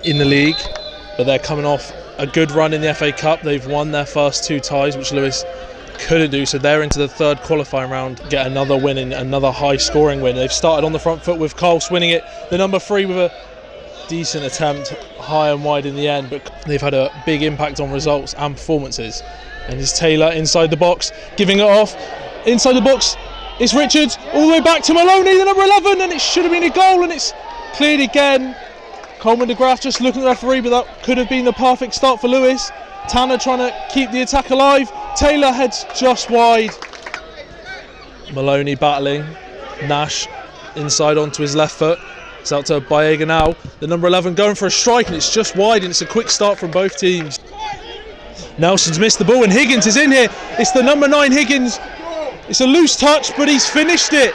in the league, but they're coming off a good run in the FA Cup. They've won their first 2 ties, which Lewes couldn't do, so they're into the 3rd qualifying round, get another win and another high scoring win. They've started on the front foot with Coles winning it, the number 3 with a decent attempt, high and wide in the end, but they've had a big impact on results and performances. And it's Taylor inside the box, giving it off, inside the box, it's Richards, all the way back to Maloney, the number 11, and it should have been a goal, and it's cleared again. Coleman de Graaf just looking at the referee, but that could have been the perfect start for Lewes. Tanner trying to keep the attack alive, Taylor heads just wide. Maloney battling, Nash inside onto his left foot. It's out to Baega now, the number 11 going for a strike, and it's just wide, and it's a quick start from both teams. Nelson's missed the ball and Higgins is in here. It's the number 9 Higgins. It's a loose touch, but he's finished it.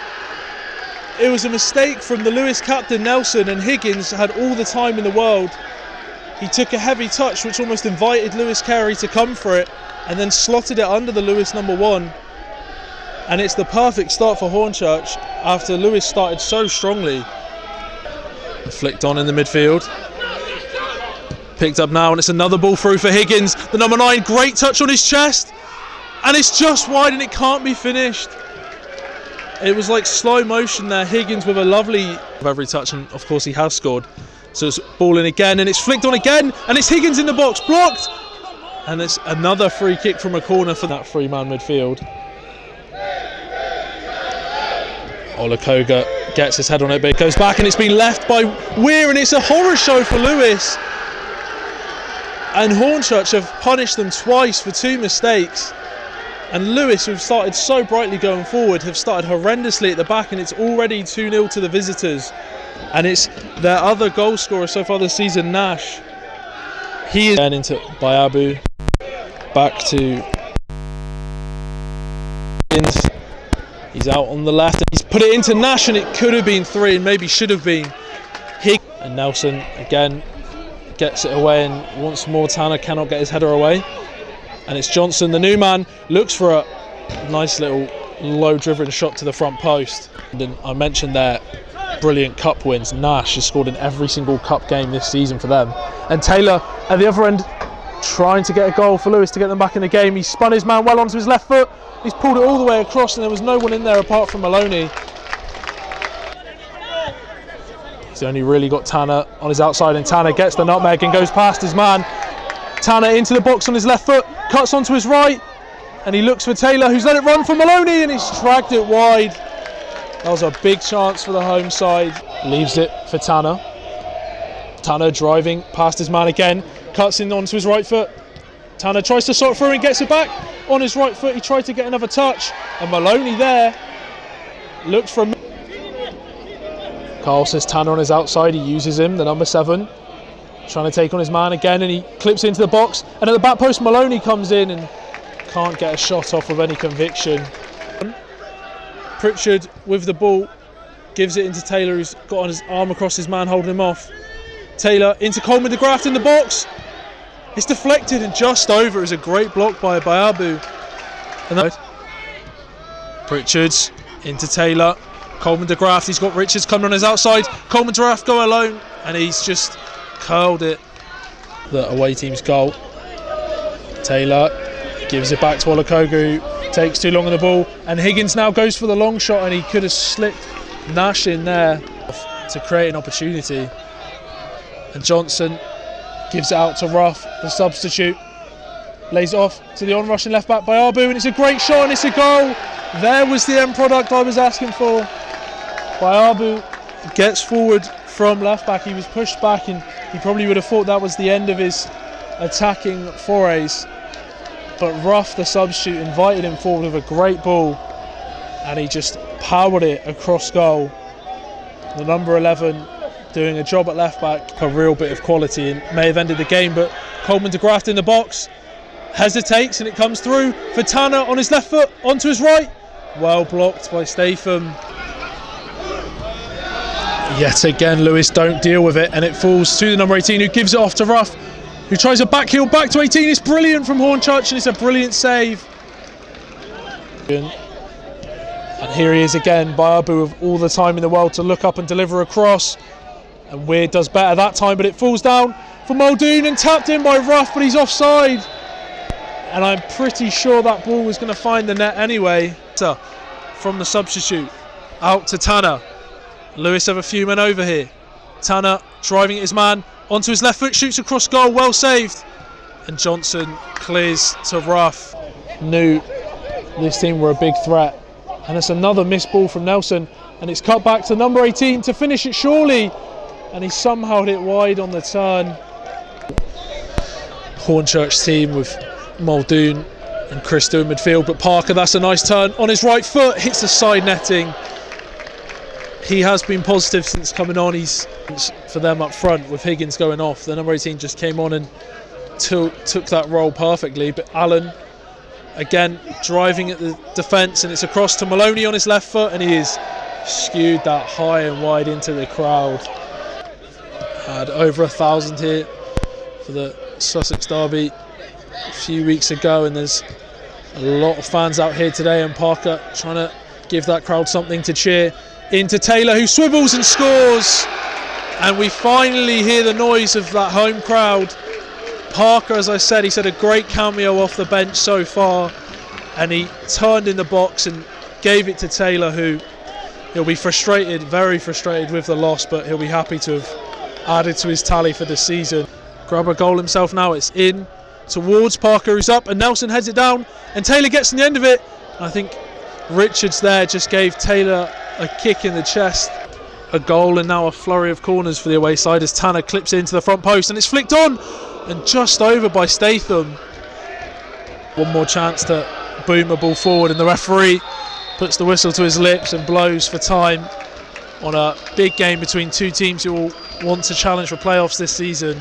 It was a mistake from the Lewes captain Nelson, and Higgins had all the time in the world. He took a heavy touch which almost invited Lewes Carey to come for it, and then slotted it under the Lewes number 1. And it's the perfect start for Hornchurch after Lewes started so strongly. Flicked on in the midfield. Picked up now, and it's another ball through for Higgins, the number 9, great touch on his chest, and it's just wide and it can't be finished. It was like slow motion there, Higgins with a lovely every touch, and of course he has scored. So it's ball in again, and it's flicked on again, and it's Higgins in the box, blocked, and it's another free kick from a corner for that 3-man midfield. Olakoga gets his head on it, but it goes back, and it's been left by Weir, and it's a horror show for Lewes. And Hornchurch have punished them twice for 2 mistakes. And Lewes, who've started so brightly going forward, have started horrendously at the back, and it's already 2-0 to the visitors. And it's their other goal scorer so far this season, Nash. He is into Bayabu, back to he's out on the left, and he's put it into Nash, and it could have been 3 and maybe should have been. And Nelson again gets it away, and once more Tanner cannot get his header away. And it's Johnson, the new man, looks for a nice little low-driven shot to the front post. And I mentioned their brilliant cup wins. Nash has scored in every single cup game this season for them. And Taylor at the other end trying to get a goal for Lewes to get them back in the game. He spun his man well onto his left foot. He's pulled it all the way across, and there was no one in there apart from Maloney. He's only really got Tanner on his outside, and Tanner gets the nutmeg and goes past his man. Tanner into the box on his left foot, cuts onto his right, and he looks for Taylor, who's let it run for Maloney, and he's dragged it wide. That was a big chance for the home side. Leaves it for Tanner. Tanner driving past his man again, cuts in onto his right foot. Tanner tries to sort through and gets it back on his right foot. He tried to get another touch, and Maloney there looked for a... Carl says Tanner on his outside, he uses him, the number 7, trying to take on his man again, and he clips into the box, and at the back post Maloney comes in and can't get a shot off with any conviction. Pritchard with the ball, gives it into Taylor, who's got on his arm across his man holding him off. Taylor into Coleman de Graaf in the box, it's deflected and just over. It was a great block by Bayabu. And Pritchard's into Taylor, Coleman de Graaf, he's got Richards coming on his outside, Coleman de Graaf go alone, and he's just curled it. The away team's goal. Taylor gives it back to Olakoga, who takes too long on the ball, and Higgins now goes for the long shot, and he could have slipped Nash in there to create an opportunity. And Johnson gives it out to Ruff, the substitute, lays it off to the on-rushing left back Bayabu, and it's a great shot and it's a goal. There was the end product I was asking for. Bayabu gets forward from left back. He was pushed back, and he probably would have thought that was the end of his attacking forays, but Ruff, the substitute, invited him forward with a great ball, and he just powered it across goal. The number 11 doing a job at left back, a real bit of quality, and may have ended the game, but Coleman de Graaf in the box hesitates, and it comes through for Tanner on his left foot, onto his right, well blocked by Statham. Yet again Lewes don't deal with it, and it falls to the number 18, who gives it off to Ruff, who tries a back heel back to 18. It's brilliant from Hornchurch, and it's a brilliant save. And here he is again, Bayabu with all the time in the world to look up and deliver a cross. And Weird does better that time, but it falls down for Muldoon and tapped in by Ruff, but he's offside. And I'm pretty sure that ball was going to find the net anyway. From the substitute, out to Tanner. Lewes have a few men over here. Tanner driving at his man, onto his left foot, shoots across goal, well saved. And Johnson clears to Ruff. Knew this team were a big threat. And it's another missed ball from Nelson. And it's cut back to number 18 to finish it surely. And he somehow hit it wide on the turn. Hornchurch team with Muldoon and Christo in midfield, but Parker, that's a nice turn on his right foot, hits the side netting. He has been positive since coming on. He's for them up front with Higgins going off. The number 18 just came on and took that role perfectly, but Allen again driving at the defence, and it's across to Maloney on his left foot, and he is skewed that high and wide into the crowd. Had over 1,000 here for the Sussex derby a few weeks ago, and there's a lot of fans out here today, and Parker trying to give that crowd something to cheer. Into Taylor, who swivels and scores, and we finally hear the noise of that home crowd. Parker, as I said, he's had a great cameo off the bench so far, and he turned in the box and gave it to Taylor, who he'll be frustrated, very frustrated with the loss, but he'll be happy to have added to his tally for this season. Grab a goal himself now, it's in towards Parker, who's up, and Nelson heads it down, and Taylor gets in the end of it. I think Richards there just gave Taylor a kick in the chest. A goal and now a flurry of corners for the away side as Tanner clips into the front post, and it's flicked on and just over by Statham. One more chance to boom a ball forward, and the referee puts the whistle to his lips and blows for time on a big game between two teams who will want to challenge for playoffs this season.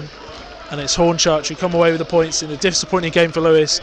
And it's Hornchurch who come away with the points in a disappointing game for Lewes.